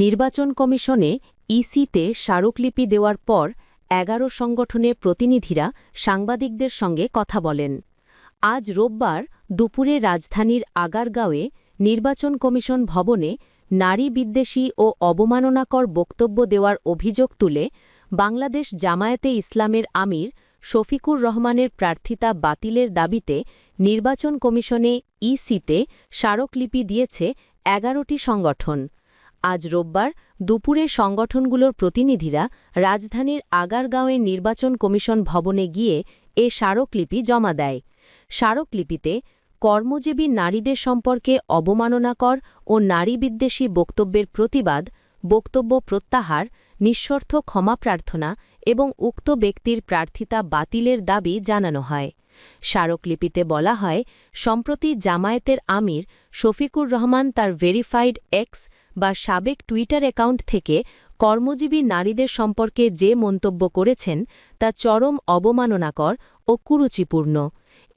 নির্বাচন কমিশনে ইসিতে স্মারকলিপি দেওয়ার পর ১১ সংগঠনের প্রতিনিধিরা সাংবাদিকদের সঙ্গে কথা বলেন। আজ রোববার দুপুরে রাজধানীর আগারগাঁওয়ে নির্বাচন কমিশন ভবনে নারী বিদ্বেষী ও অবমাননাকর বক্তব্য দেওয়ার অভিযোগ তুলে বাংলাদেশ জামায়াতে ইসলামের আমির শফিকুর রহমানের প্রার্থিতা বাতিলের দাবিতে নির্বাচন কমিশনে ইসিতে স্মারকলিপি দিয়েছে ১১টি সংগঠন। আজ রোববার দুপুরে সংগঠনগুলোর প্রতিনিধিরা রাজধানীর আগারগাঁওয়ে নির্বাচন কমিশন ভবনে গিয়ে এ স্মারকলিপি জমা দেয়। স্মারকলিপিতে কর্মজীবী নারীদের সম্পর্কে অবমাননাকর ও নারীবিদ্বেষী বক্তব্যের প্রতিবাদ, বক্তব্য প্রত্যাহার, নিঃশর্ত ক্ষমা প্রার্থনা এবং উক্ত ব্যক্তির প্রার্থিতা বাতিলের দাবি জানানো হয়। স্মারকলিপিতে বলা হয়, সম্প্রতি জামায়াতের আমির শফিকুর রহমান তার ভেরিফাইড এক্স বা সাবেক টুইটার অ্যাকাউন্ট থেকে কর্মজীবী নারীদের সম্পর্কে যে মন্তব্য করেছেন তা চরম অবমাননাকর ও কুরুচিপূর্ণ।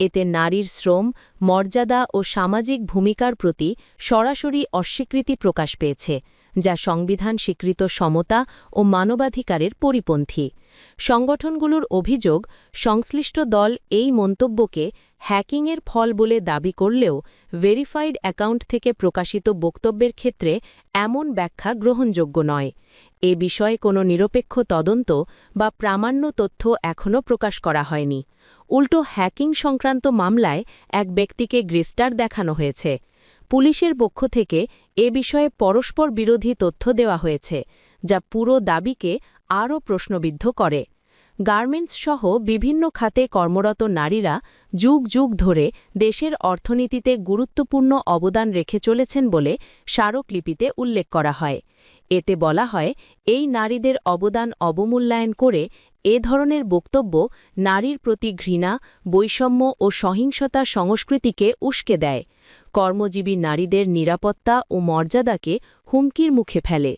এতে নারীর শ্রম, মর্যাদা ও সামাজিক ভূমিকার প্রতি সরাসরি অস্বীকৃতি প্রকাশ পেয়েছে, যা সংবিধান স্বীকৃত সমতা ও মানবাধিকারের পরিপন্থী। সংগঠনগুলোর অভিযোগ, সংশ্লিষ্ট দল এই মন্তব্যকে হ্যাকিংয়ের ফল বলে দাবি করলেও ভেরিফাইড অ্যাকাউন্ট থেকে প্রকাশিত বক্তব্যের ক্ষেত্রে এমন ব্যাখ্যা গ্রহণযোগ্য নয়। এ বিষয়ে কোনো নিরপেক্ষ তদন্ত বা প্রামাণ্য তথ্য এখনও প্রকাশ করা হয়নি। উল্টো হ্যাকিং সংক্রান্ত মামলায় এক ব্যক্তিকে গ্রেফতার দেখানো হয়েছে। পুলিশের পক্ষ থেকে এ বিষয়ে পরস্পর বিরোধী তথ্য দেওয়া হয়েছে, যা পুরো দাবিকে আরও প্রশ্নবিদ্ধ করে। গার্মেন্টস সহ বিভিন্ন খাতে কর্মরত নারীরা যুগ যুগ ধরে দেশের অর্থনীতিতে গুরুত্বপূর্ণ অবদান রেখে চলেছেন বলে স্মারকলিপিতে উল্লেখ করা হয়। এতে বলা হয়, এই নারীদের অবদান অবমূল্যায়ন করে এ ধরনের বক্তব্য নারীর প্রতি ঘৃণা, বৈষম্য ও সহিংসতার সংস্কৃতিকে উস্কে দেয়, কর্মজীবী নারীদের নিরাপত্তা ও মর্যাদাকে হুমকির মুখে ফেলে।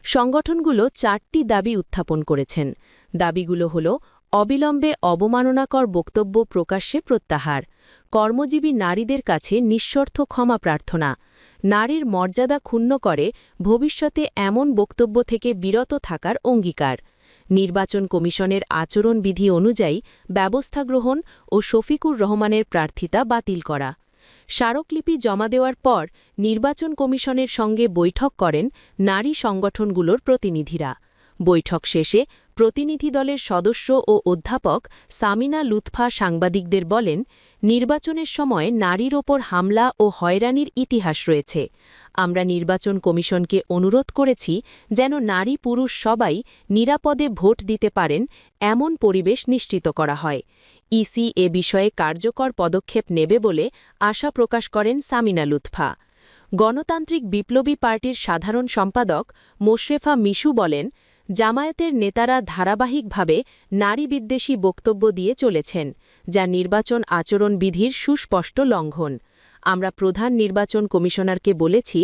সংগঠনগুলো ৪টি দাবি উত্থাপন করেছেন। দাবিগুলো হল: অবিলম্বে অবমাননাকর বক্তব্য প্রকাশ্যে প্রত্যাহার, কর্মজীবী নারীদের কাছে নিঃশর্ত ক্ষমা প্রার্থনা, নারীর মর্যাদা ক্ষুণ্ণ করে ভবিষ্যতে এমন বক্তব্য থেকে বিরত থাকার অঙ্গীকার, নির্বাচন কমিশনের আচরণবিধি অনুযায়ী ব্যবস্থা গ্রহণ ও শফিকুর রহমানের প্রার্থিতা বাতিল করা। স্মারকলিপি জমা দেওয়ার পর নির্বাচন কমিশনের সঙ্গে বৈঠক করেন নারী সংগঠনগুলোর প্রতিনিধিরা। বৈঠক শেষে প্রতিনিধি দলের সদস্য ও অধ্যাপক সামিনা লুৎফা সাংবাদিকদের বলেন, নির্বাচনের সময় নারীর ওপর হামলা ও হয়রানির ইতিহাস রয়েছে। আমরা নির্বাচন কমিশনকে অনুরোধ করেছি যেন নারী পুরুষ সবাই নিরাপদে ভোট দিতে পারেন এমন পরিবেশ নিশ্চিত করা হয়। ইসি এ বিষয়ে কার্যকর পদক্ষেপ নেবে বলে আশা প্রকাশ করেন সামিনা লুৎফা। গণতান্ত্রিক বিপ্লবী পার্টির সাধারণ সম্পাদক মোশরেফা মিশু বলেন, জামায়াতের নেতারা ধারাবাহিকভাবে নারীবিদ্বেষী বক্তব্য দিয়ে চলেছেন, যা নির্বাচন আচরণ বিধির সুস্পষ্ট লঙ্ঘন। আমরা প্রধান নির্বাচন কমিশনারকে বলেছি,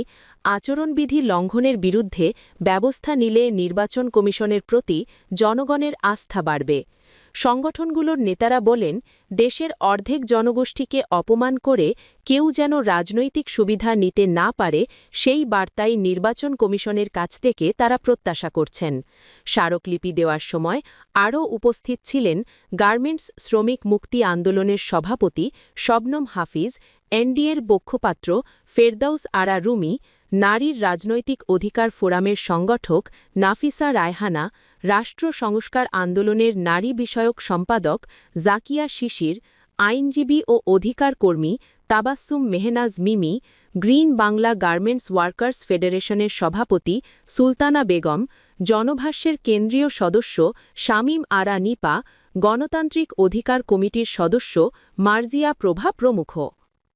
আচরণবিধি লঙ্ঘনের বিরুদ্ধে ব্যবস্থা নিলে নির্বাচন কমিশনের প্রতি জনগণের আস্থা বাড়বে। সংগঠনগুলোর নেতারা বলেন, দেশের অর্ধেক জনগোষ্ঠীকে অপমান করে কেউ যেন রাজনৈতিক সুবিধা নিতে না পারে, সেই বার্তাই নির্বাচন কমিশনের কাছ থেকে তারা প্রত্যাশা করছেন। স্মারকলিপি দেওয়ার সময় আরও উপস্থিত ছিলেন গার্মেন্টস শ্রমিক মুক্তি আন্দোলনের সভাপতি শবনম হাফিজ, এনডিএর মুখপাত্র ফেরদাউস আরা রুমি, নারীর রাজনৈতিক অধিকার ফোরামের সংগঠক নাফিসা রায়হানা, রাষ্ট্র সংস্কার আন্দোলনের নারী বিষয়ক সম্পাদক জাকিয়া শিশির, আইনজীবী ও অধিকার কর্মী তাবাস্সুম মেহনাজ মিমি, গ্রিন বাংলা গার্মেন্টস ওয়ার্কার্স ফেডারেশনের সভাপতি সুলতানা বেগম, জনভাষ্যের কেন্দ্রীয় সদস্য শামীম আরা নিপা, গণতান্ত্রিক অধিকার কমিটির সদস্য মার্জিয়া প্রভা প্রমুখ।